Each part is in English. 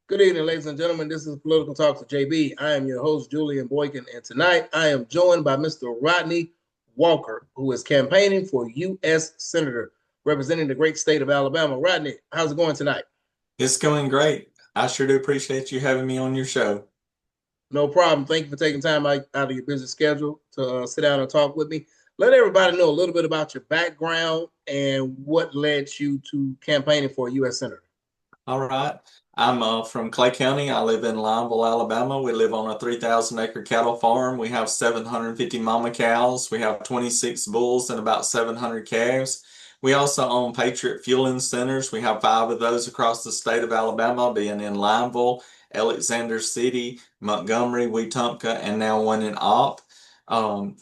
Good evening, ladies and gentlemen. This is Political Talks with JB. I am your host, Julian Boykin, and tonight I am joined by Mr. Rodney Walker, who is campaigning for U.S. Senator representing the great state of Alabama. Rodney, how's it going tonight? It's going great. I sure do appreciate you having me on your show. No problem. Thank you for taking time out of your busy schedule to sit down and talk with me. Let everybody know a little bit about your background and what led you to campaigning for a U.S. Senator. All right. I'm from Clay County. I live in Lineville, Alabama. We live on a 3,000 acre cattle farm. We have 750 mama cows. We have 26 bulls and about 700 calves. We also own Patriot Fueling Centers. We have five of those across the state of Alabama, being in Lineville, Alexander City, Montgomery, Wetumpka, and now one in Opp.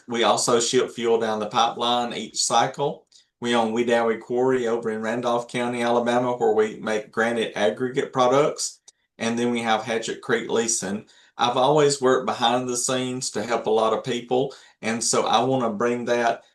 We also ship fuel down the pipeline each cycle. We own Wedowee Quarry over in Randolph County, Alabama, where we make granite aggregate products. And then we have Hatchet Creek Leasing. I've always worked behind the scenes to help a lot of people. And so I want to bring that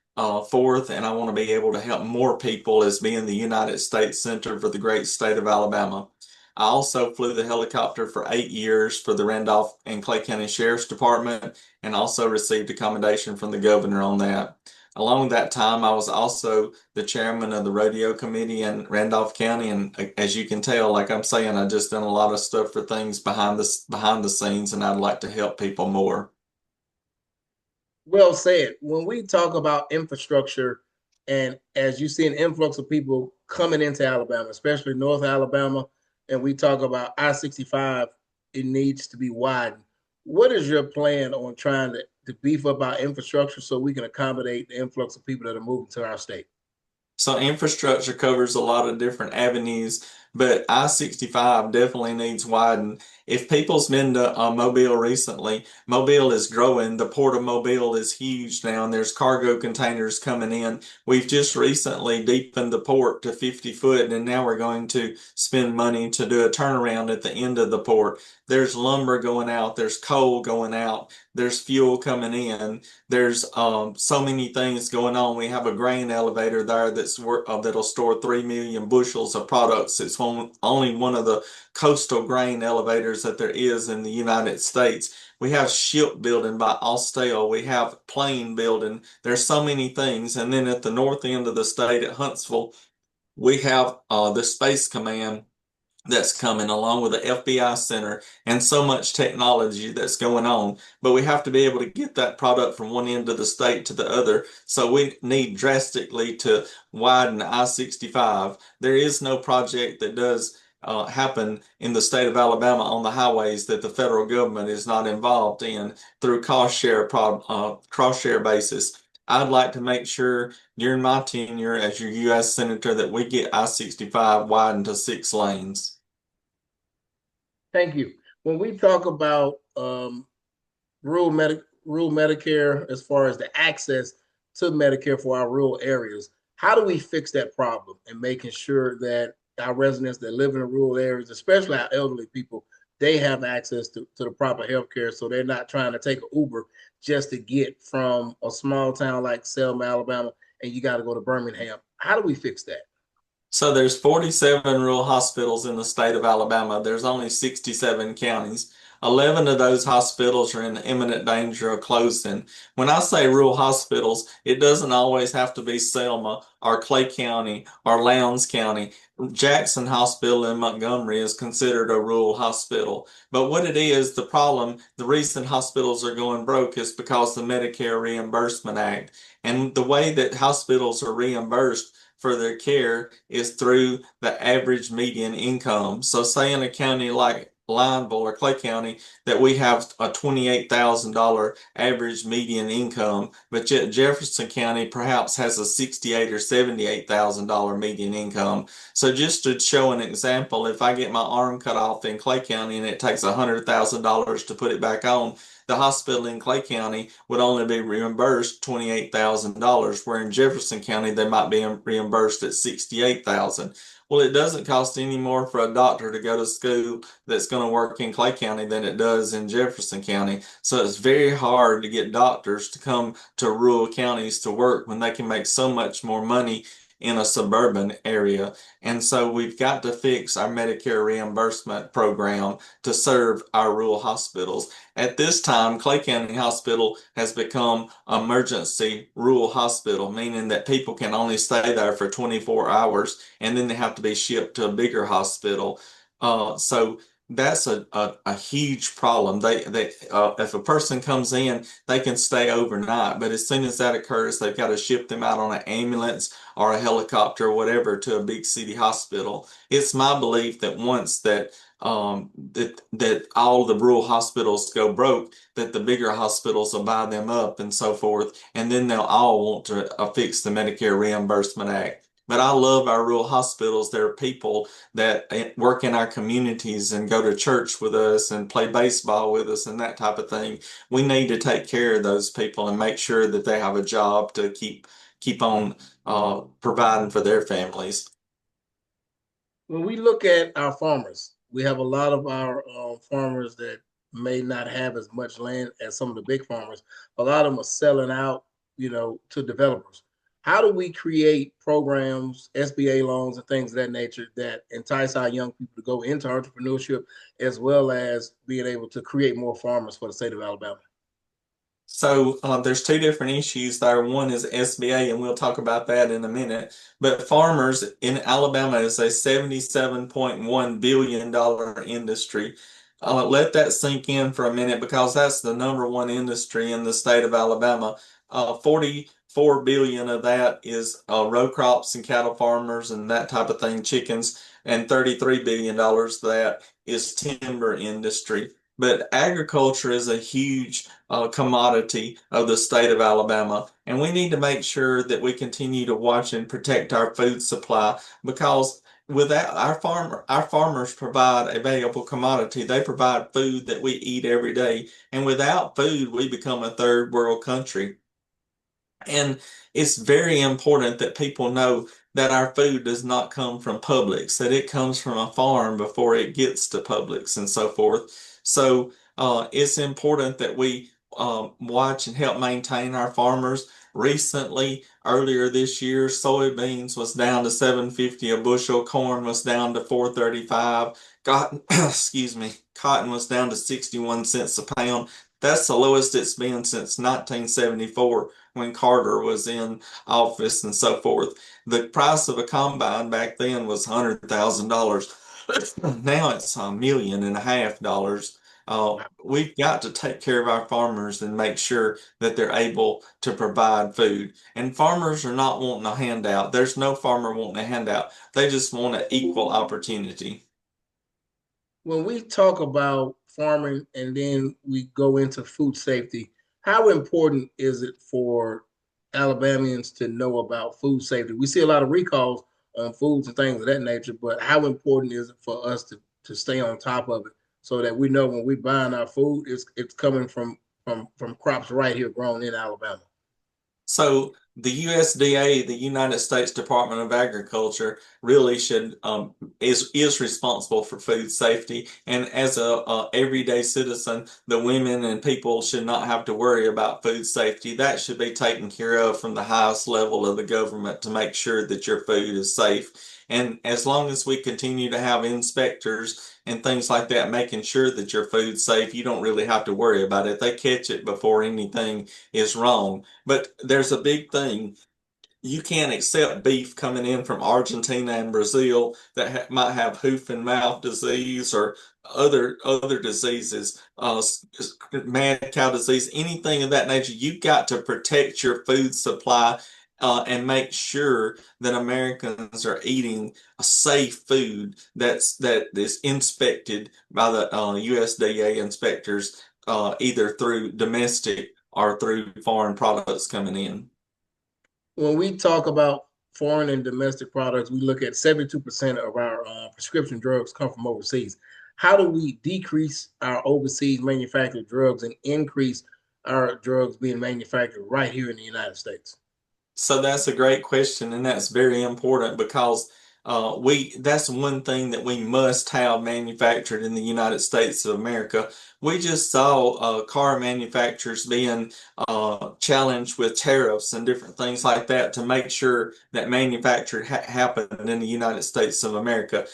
forth, and I want to be able to help more people as being the United States Senator for the great state of Alabama. I also flew the helicopter for 8 years for the Randolph and Clay County Sheriff's Department and also received a commendation from the governor on that. Along that time, I was also the chairman of the rodeo committee in Randolph County, and as you can tell, like I'm saying, I just done a lot of stuff for things behind the scenes, and I'd like to help people more. Well said. When we talk about infrastructure, and as you see an influx of people coming into Alabama, especially North Alabama, and we talk about I-65, it needs to be widened. What is your plan on trying to beef up our infrastructure so we can accommodate the influx of people that are moving to our state? So infrastructure covers a lot of different avenues, but I-65 definitely needs widened. If people's been to Mobile recently, Mobile is growing. The port of Mobile is huge now, and there's cargo containers coming in. We've just recently deepened the port to 50 foot, and now we're going to spend money to do a turnaround at the end of the port. There's lumber going out, there's coal going out, there's fuel coming in. There's so many things going on. We have a grain elevator there that'll store 3 million bushels of products. It's only one of the coastal grain elevators that there is in the United States. We have shipbuilding by Austell. We have plane building. There's so many things. And then at the north end of the state at Huntsville, we have the Space Command that's coming along with the FBI center and so much technology that's going on. But we have to be able to get that product from one end of the state to the other. So we need drastically to widen I-65. There is no project that does happen in the state of Alabama on the highways that the federal government is not involved in through cost share basis. I'd like to make sure during my tenure as your U.S. Senator that we get I-65 widened to 6 lanes. Thank you. When we talk about rural Medicare, as far as the access to Medicare for our rural areas, how do we fix that problem and making sure that our residents that live in the rural areas, especially our elderly people, they have access to the proper health care so they're not trying to take an Uber just to get from a small town like Selma, Alabama, and you got to go to Birmingham. How do we fix that? So there's 47 rural hospitals in the state of Alabama. There's only 67 counties. 11 of those hospitals are in imminent danger of closing. When I say rural hospitals, it doesn't always have to be Selma or Clay County or Lowndes County. Jackson Hospital in Montgomery is considered a rural hospital. But what it is, the problem, the reason hospitals are going broke is because the Medicare Reimbursement Act. And the way that hospitals are reimbursed for their care is through the average median income. So say in a county like Lineville or Clay County that we have a $28,000 average median income, but yet Jefferson County perhaps has a $68,000 or $78,000 median income. So just to show an example, if I get my arm cut off in Clay County and it takes $100,000 to put it back on, the hospital in Clay County would only be reimbursed $28,000, where in Jefferson County they might be reimbursed at $68,000. Well, it doesn't cost any more for a doctor to go to school that's going to work in Clay County than it does in Jefferson County. So it's very hard to get doctors to come to rural counties to work when they can make so much more money in a suburban area. And so we've got to fix our Medicare reimbursement program to serve our rural hospitals. At this time, Clay County Hospital has become emergency rural hospital, meaning that people can only stay there for 24 hours and then they have to be shipped to a bigger hospital. So that's a huge problem. If a person comes in, they can stay overnight, but as soon as that occurs, they've got to ship them out on an ambulance or a helicopter or whatever to a big city hospital. It's my belief that once that all the rural hospitals go broke, that the bigger hospitals will buy them up and so forth, and then they'll all want to fix the Medicare Reimbursement Act. But I love our rural hospitals. There are people that work in our communities and go to church with us and play baseball with us and that type of thing. We need to take care of those people and make sure that they have a job to keep on providing for their families. When we look at our farmers, we have a lot of our farmers that may not have as much land as some of the big farmers. A lot of them are selling out, to developers. How do we create programs, SBA loans, and things of that nature that entice our young people to go into entrepreneurship, as well as being able to create more farmers for the state of Alabama? So there's two different issues there. One is SBA, and we'll talk about that in a minute. But farmers in Alabama is a $77.1 billion industry. Let that sink in for a minute because that's the number one industry in the state of Alabama. 44 billion of that is row crops and cattle farmers and that type of thing, chickens, and $33 billion of that is timber industry. But agriculture is a huge commodity of the state of Alabama. And we need to make sure that we continue to watch and protect our food supply because without our farmers provide a valuable commodity. They provide food that we eat every day. And without food, we become a third world country. And it's very important that people know that our food does not come from Publix, that it comes from a farm before it gets to Publix and so forth. So it's important that we watch and help maintain our farmers. Recently, earlier this year, soybeans was down to 750 a bushel, corn was down to 435, cotton, excuse me, cotton was down to 61 cents a pound. That's the lowest it's been since 1974 when Carter was in office and so forth. The price of a combine back then was $100,000. Now it's $1.5 million. We've got to take care of our farmers and make sure that they're able to provide food. And farmers are not wanting a handout. There's no farmer wanting a handout. They just want an equal opportunity. When we talk about farming and then we go into food safety, how important is it for Alabamians to know about food safety? We see a lot of recalls on foods and things of that nature, but how important is it for us to stay on top of it so that we know when we're buying our food, it's coming from crops right here grown in Alabama? So the USDA, the United States Department of Agriculture, really should is responsible for food safety. And as a everyday citizen, the women and people should not have to worry about food safety. That should be taken care of from the highest level of the government to make sure that your food is safe. And as long as we continue to have inspectors and things like that, making sure that your food's safe, you don't really have to worry about it. They catch it before anything is wrong. But there's a big thing. You can't accept beef coming in from Argentina and Brazil that might have hoof and mouth disease or other diseases, mad cow disease, anything of that nature. You've got to protect your food supply and make sure that Americans are eating a safe food that is inspected by the USDA inspectors, either through domestic or through foreign products coming in. When we talk about foreign and domestic products, we look at 72% of our prescription drugs come from overseas. How do we decrease our overseas manufactured drugs and increase our drugs being manufactured right here in the United States? So that's a great question, and that's very important because We that's one thing that we must have manufactured in the United States of America. We just saw car manufacturers being challenged with tariffs and different things like that to make sure that manufacturing happened in the United States of America.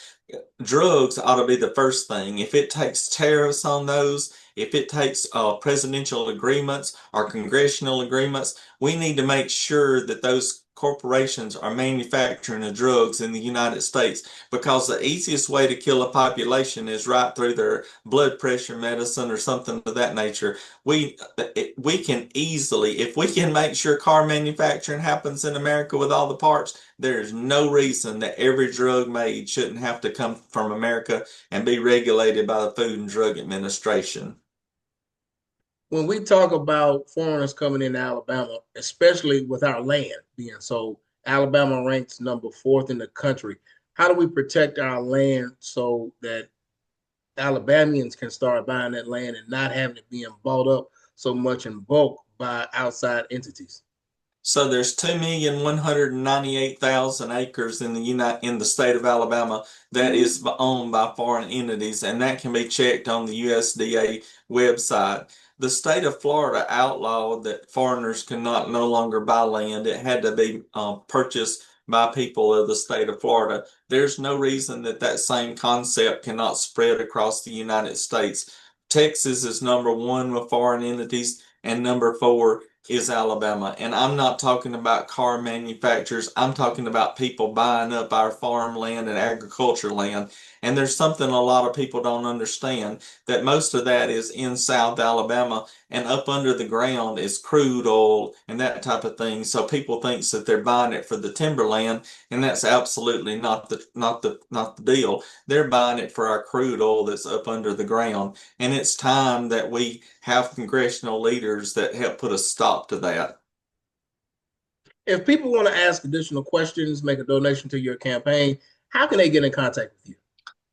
Drugs ought to be the first thing. If it takes tariffs on those, if it takes presidential agreements or congressional agreements, we need to make sure that those corporations are manufacturing the drugs in the United States, because the easiest way to kill a population is right through their blood pressure medicine or something of that nature. We can easily, if we can make sure car manufacturing happens in America with all the parts, there's no reason that every drug made shouldn't have to come from America and be regulated by the Food and Drug Administration. When we talk about foreigners coming into Alabama, especially with our land being so, Alabama ranks number fourth in the country. How do we protect our land so that Alabamians can start buying that land and not having it being bought up so much in bulk by outside entities? So there's 2,198,000 acres in the state of Alabama that is owned by foreign entities, and that can be checked on the USDA website. The state of Florida outlawed that foreigners could not no longer buy land. It had to be purchased by people of the state of Florida. There's no reason that that same concept cannot spread across the United States. Texas is number one with foreign entities, and number four is Alabama. And I'm not talking about car manufacturers. I'm talking about people buying up our farmland and agriculture land. And there's something a lot of people don't understand, that most of that is in South Alabama, and up under the ground is crude oil and that type of thing. So people thinks that they're buying it for the timberland, and that's absolutely not the deal. They're buying it for our crude oil that's up under the ground. And it's time that we have congressional leaders that help put a stop to that. If people want to ask additional questions, make a donation to your campaign, how can they get in contact with you?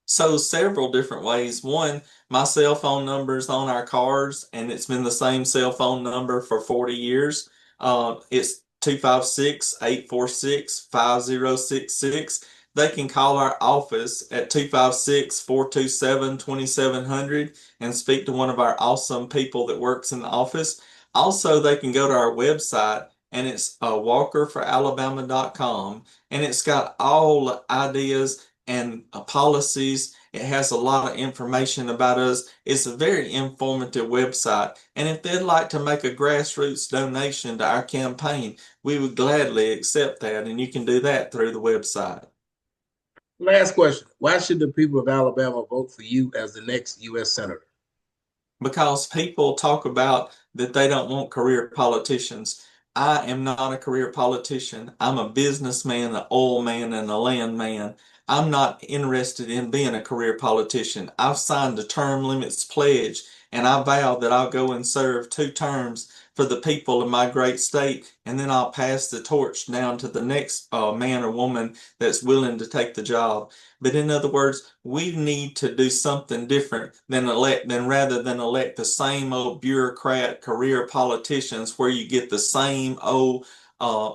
So several different ways. One, my cell phone number is on our cars, and it's been the same cell phone number for 40 years. It's 256-846-5066. They can call our office at 256-427-2700 and speak to one of our awesome people that works in the office. Also, they can go to our website, and it's walkerforalabama.com, and it's got all the ideas and policies. It has a lot of information about us. It's a very informative website. And if they'd like to make a grassroots donation to our campaign, we would gladly accept that. And you can do that through the website. Last question. Why should the people of Alabama vote for you as the next U.S. Senator? Because people talk about that they don't want career politicians. I am not a career politician. I'm a businessman, an oil man, and a land man. I'm not interested in being a career politician. I've signed a term limits pledge, and I vow that I'll go and serve 2 terms for the people of my great state, and then I'll pass the torch down to the next man or woman that's willing to take the job. But in other words, we need to do something different than rather than elect the same old bureaucrat career politicians where you get the same old uh,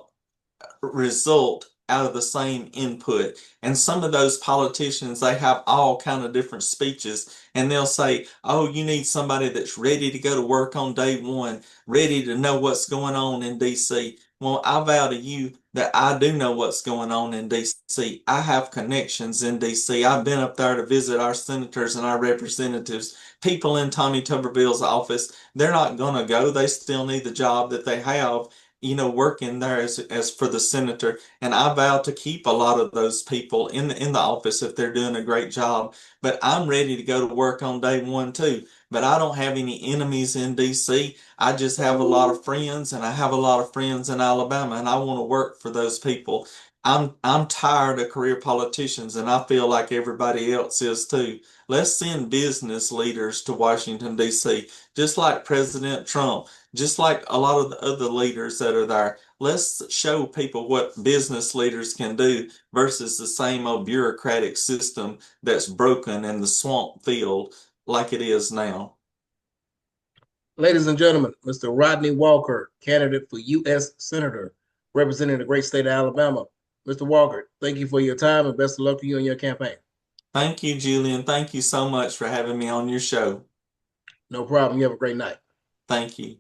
result out of the same input. And some of those politicians, they have all kind of different speeches, and they'll say, oh, you need somebody that's ready to go to work on day one, ready to know what's going on in DC. Well, I vow to you that I do know what's going on in DC. I have connections in DC. I've been up there to visit our senators and our representatives. People in Tommy Tuberville's office, they're not going to go. They still need the job that they have, working there as for the senator. And I vow to keep a lot of those people in the office if they're doing a great job. But I'm ready to go to work on day one too. But I don't have any enemies in DC. I just have a lot of friends, and I have a lot of friends in Alabama, and I want to work for those people. I'm tired of career politicians, and I feel like everybody else is too. Let's send business leaders to Washington, D.C., just like President Trump, just like a lot of the other leaders that are there. Let's show people what business leaders can do versus the same old bureaucratic system that's broken in the swamp field like it is now. Ladies and gentlemen, Mr. Rodney Walker, candidate for U.S. Senator, representing the great state of Alabama. Mr. Walker, thank you for your time and best of luck to you in your campaign. Thank you, Julian. Thank you so much for having me on your show. No problem. You have a great night. Thank you.